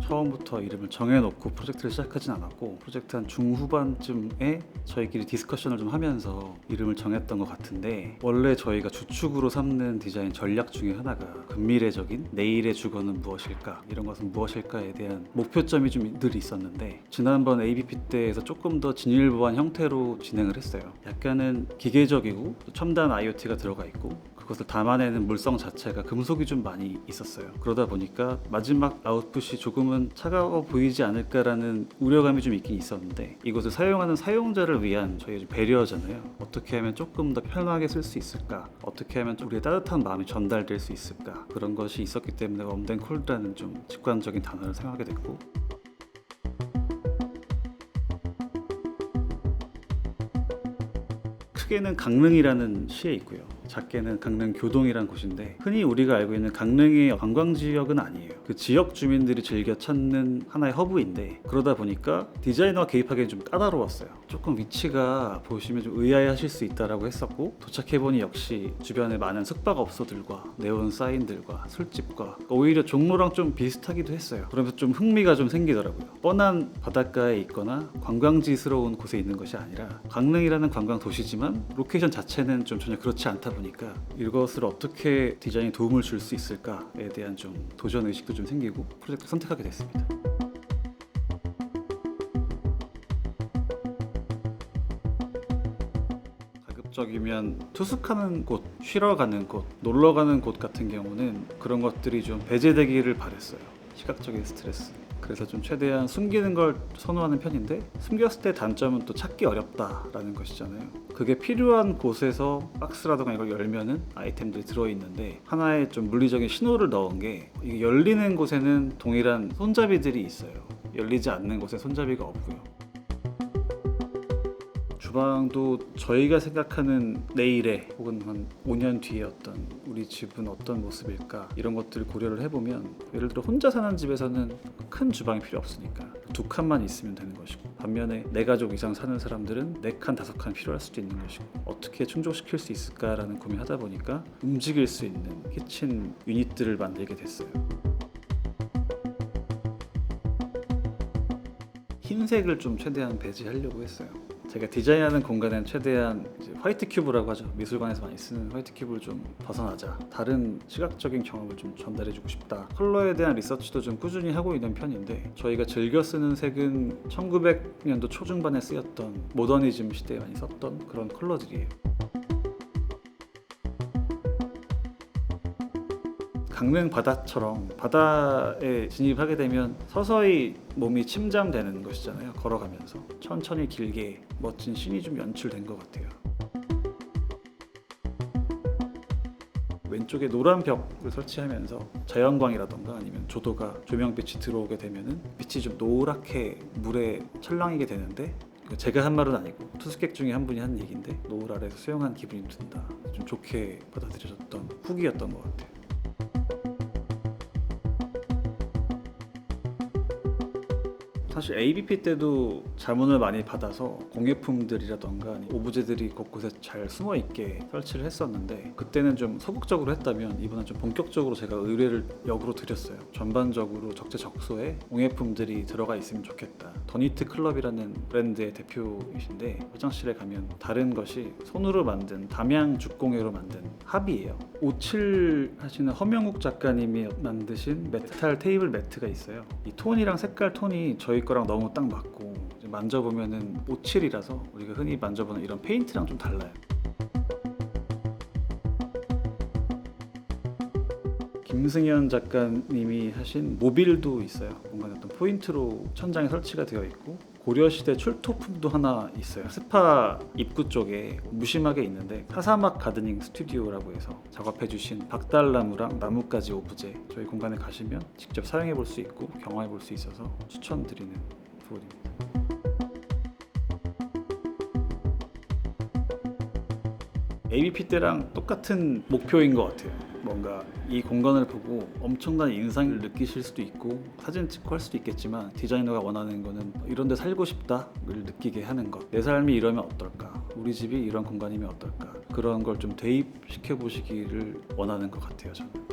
처음부터 이름을 정해놓고 프로젝트를 시작하진 않았고 프로젝트 한 중후반쯤에 저희끼리 디스커션을 좀 하면서 이름을 정했던 것 같은데, 원래 저희가 주축으로 삼는 디자인 전략 중에 하나가 근미래적인 내일의 주거는 무엇일까, 이런 것은 무엇일까에 대한 목표점이 좀 늘 있었는데, 지난번 ABP 때에서 조금 더 진일보한 형태로 진행을 했어요. 약간은 기계적이고 첨단 IoT가 들어가 있고 그것을 담아내는 물성 자체가 금속이 좀 많이 있었어요. 그러다 보니까 마지막 아웃풋이 조금은 차가워 보이지 않을까라는 우려감이 좀 있긴 있었는데, 이것을 사용하는 사용자를 위한 저희의 좀 배려잖아요. 어떻게 하면 조금 더 편하게 쓸 수 있을까, 어떻게 하면 우리의 따뜻한 마음이 전달될 수 있을까, 그런 것이 있었기 때문에 웜앤콜드라는 좀 직관적인 단어를 사용하게 됐고, 크게는 강릉이라는 시에 있고요. 작게는 강릉 교동이란 곳인데, 흔히 우리가 알고 있는 강릉의 관광지역은 아니에요. 그 지역 주민들이 즐겨 찾는 하나의 허브인데, 그러다 보니까 디자이너가 개입하기엔 좀 까다로웠어요. 조금 위치가 보시면 좀 의아해하실 수 있다라고 했었고, 도착해보니 역시 주변에 많은 숙박업소들과 네온 사인들과 술집과 오히려 종로랑 좀 비슷하기도 했어요. 그러면서 좀 흥미가 좀 생기더라고요. 뻔한 바닷가에 있거나 관광지스러운 곳에 있는 것이 아니라 강릉이라는 관광 도시지만 로케이션 자체는 좀 전혀 그렇지 않다 보니까 이것을 어떻게 디자인에 도움을 줄 수 있을까에 대한 좀 도전 의식도 좀 생기고 프로젝트를 선택하게 됐습니다. 가급적이면 투숙하는 곳, 쉬러 가는 곳, 놀러 가는 곳 같은 경우는 그런 것들이 좀 배제되기를 바랬어요. 시각적인 스트레스. 그래서 좀 최대한 숨기는 걸 선호하는 편인데, 숨겼을 때 단점은 또 찾기 어렵다라는 것이잖아요. 그게 필요한 곳에서 박스라든가 이걸 열면은 아이템들이 들어있는데, 하나의 좀 물리적인 신호를 넣은 게, 이게 열리는 곳에는 동일한 손잡이들이 있어요. 열리지 않는 곳에 손잡이가 없고요. 주방도 저희가 생각하는 내일의 혹은 한 5년 뒤에 어떤 우리 집은 어떤 모습일까, 이런 것들을 고려를 해보면, 예를 들어 혼자 사는 집에서는 큰 주방이 필요 없으니까 2칸만 있으면 되는 것이고, 반면에 4가족 이상 사는 사람들은 4칸, 5칸 필요할 수도 있는 것이고, 어떻게 충족시킬 수 있을까라는 고민하다 보니까 움직일 수 있는 키친 유닛들을 만들게 됐어요. 흰색을 좀 최대한 배제하려고 했어요. 제가 디자인하는 공간엔 최대한 화이트 큐브라고 하죠. 미술관에서 많이 쓰는 화이트 큐브를 좀 벗어나자, 다른 시각적인 경험을 좀 전달해주고 싶다. 컬러에 대한 리서치도 좀 꾸준히 하고 있는 편인데, 저희가 즐겨 쓰는 색은 1900년도 초중반에 쓰였던 모더니즘 시대에 많이 썼던 그런 컬러들이에요. 강릉 바다처럼 바다에 진입하게 되면 서서히 몸이 침잠되는 것이잖아요. 걸어가면서 천천히 길게 멋진 씬이 좀 연출된 것 같아요. 왼쪽에 노란 벽을 설치하면서 자연광이라던가 아니면 조도가 조명빛이 들어오게 되면은 빛이 좀 노랗게 물에 철랑이게 되는데, 제가 한 말은 아니고 투숙객 중에 한 분이 한 얘기인데, 노을 아래에서 수영한 기분이 든다. 좀 좋게 받아들여졌던 후기였던 것 같아요. 사실 ABP 때도 자문을 많이 받아서 공예품들이라던가 오브제들이 곳곳에 잘 숨어있게 설치를 했었는데, 그때는 좀 소극적으로 했다면 이번엔 좀 본격적으로 제가 의뢰를 역으로 드렸어요. 전반적으로 적재적소에 공예품들이 들어가 있으면 좋겠다. 더니트 클럽이라는 브랜드의 대표이신데, 화장실에 가면 다른 것이 손으로 만든 담양 죽공예로 만든 합이에요. 오칠 하시는 허명욱 작가님이 만드신 메탈 테이블 매트가 있어요. 이 톤이랑 색깔 톤이 저희 거랑 너무 딱 맞고, 만져보면은 오칠이라서 우리가 흔히 만져보는 이런 페인트랑 좀 달라요. 김승현 작가님이 하신 모빌도 있어요. 뭔가 어떤 포인트로 천장에 설치가 되어 있고, 고려시대 출토품도 하나 있어요. 스파 입구 쪽에 무심하게 있는데, 사사막 가드닝 스튜디오라고 해서 작업해주신 박달나무랑 나뭇가지 오브제, 저희 공간에 가시면 직접 사용해 볼 수 있고 경험해 볼 수 있어서 추천드리는 부분입니다. ABP 때랑 똑같은 목표인 것 같아요. 뭔가 이 공간을 보고 엄청난 인상을 느끼실 수도 있고 사진 찍고 할 수도 있겠지만, 디자이너가 원하는 거는 이런 데 살고 싶다를 느끼게 하는 것. 내 삶이 이러면 어떨까? 우리 집이 이런 공간이면 어떨까? 그런 걸 좀 대입시켜 보시기를 원하는 것 같아요, 저는.